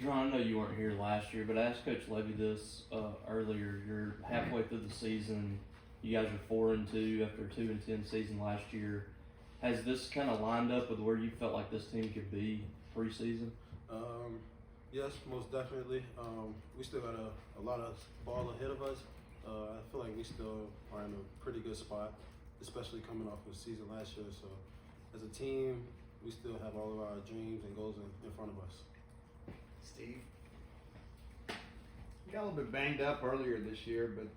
Jahron, I know you weren't here last year, but I asked Coach Levy this earlier. You're halfway through the season. You guys are 4-2 after a 2-10 season last year. Has this kind of lined up with where you felt like this team could be preseason? Yes, most definitely. We still got a lot of ball ahead of us. I feel like we still are in a pretty good spot, especially coming off of the season last year. So, as a team, we still have all of our dreams and goals in front of us. Steve? You got a little bit banged up earlier this year, but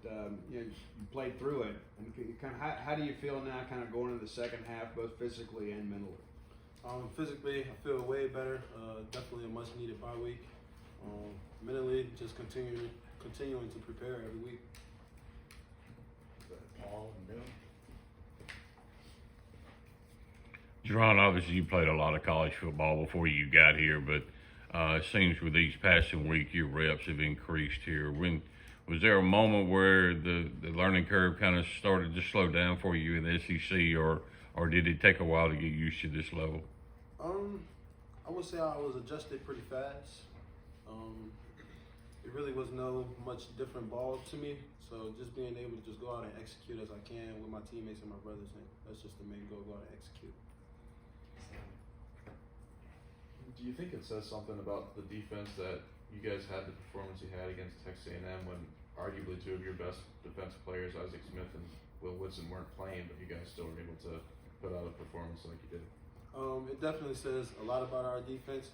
you played through it. And how do you feel now, kind of going into the second half, both physically and mentally? Physically, I feel way better. Definitely a much-needed bye week. Mentally, just continuing to prepare every week. Paul and Bill? Jahron, obviously you played a lot of college football before you got here, but it seems with each passing week your reps have increased here. Was there a moment where the learning curve kind of started to slow down for you in the SEC, or did it take a while to get used to this level? I would say I was adjusted pretty fast. It really was no much different ball to me. So just being able to just go out and execute as I can with my teammates and my brothers, and that's just the main goal, go out and execute. Do you think it says something about the defense that you guys had the performance you had against Texas A&M when arguably two of your best defensive players, Isaac Smith and Will Woodson, weren't playing, but you guys still were able to put out a performance like you did? It definitely says a lot about our defense.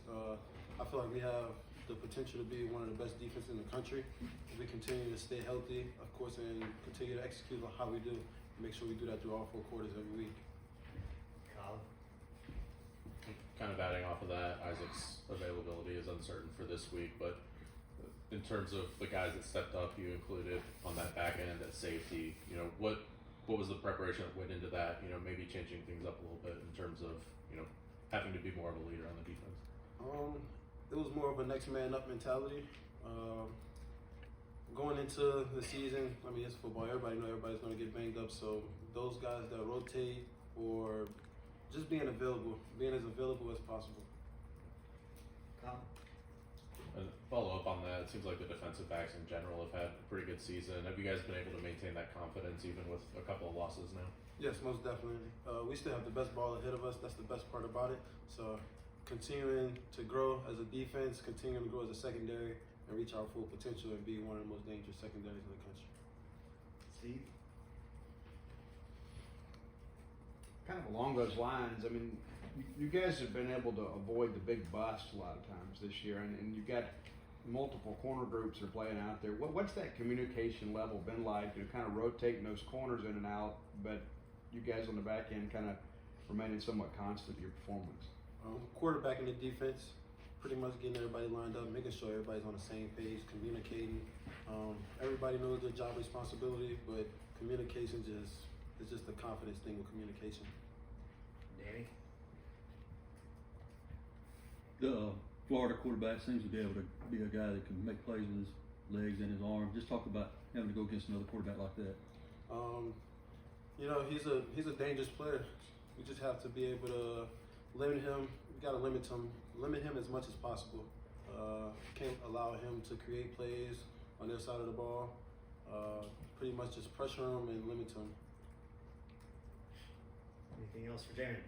I feel like we have the potential to be one of the best defenses in the country. If we continue to stay healthy, of course, and continue to execute on how we do, make sure we do that through all 4 quarters every week. Kyle? Kind of adding off of that, Isaac's availability is uncertain for this week, but in terms of the guys that stepped up, you included on that back end at safety, what was the preparation that went into that, maybe changing things up a little bit in terms of, having to be more of a leader on the defense? It was more of a next man up mentality. Going into the season, I mean, it's football, everybody's going to get banged up, so those guys that rotate or just being as available as possible. Kyle? And follow up on that, it seems like the defensive backs in general have had a pretty good season. Have you guys been able to maintain that confidence even with a couple of losses now? Yes, most definitely. We still have the best ball ahead of us. That's the best part about it. So continuing to grow as a defense, continuing to grow as a secondary, and reach our full potential and be one of the most dangerous secondaries in the country. Steve? Kind of along those lines, I mean, you guys have been able to avoid the big bust a lot of times this year, and you've got multiple corner groups that are playing out there. What's that communication level been like, kind of rotating those corners in and out, but you guys on the back end kind of remaining somewhat constant in your performance? Quarterbacking the defense, pretty much getting everybody lined up, making sure everybody's on the same page, communicating. Everybody knows their job responsibility, but communication is just a confidence thing with communication. Danny? The Florida quarterback seems to be able to be a guy that can make plays with his legs and his arms. Just talk about having to go against another quarterback like that. He's a dangerous player. We just have to be able to limit him. We got to limit him as much as possible. Can't allow him to create plays on their side of the ball. Pretty much just pressure him and limit him. Anything else for Jahron?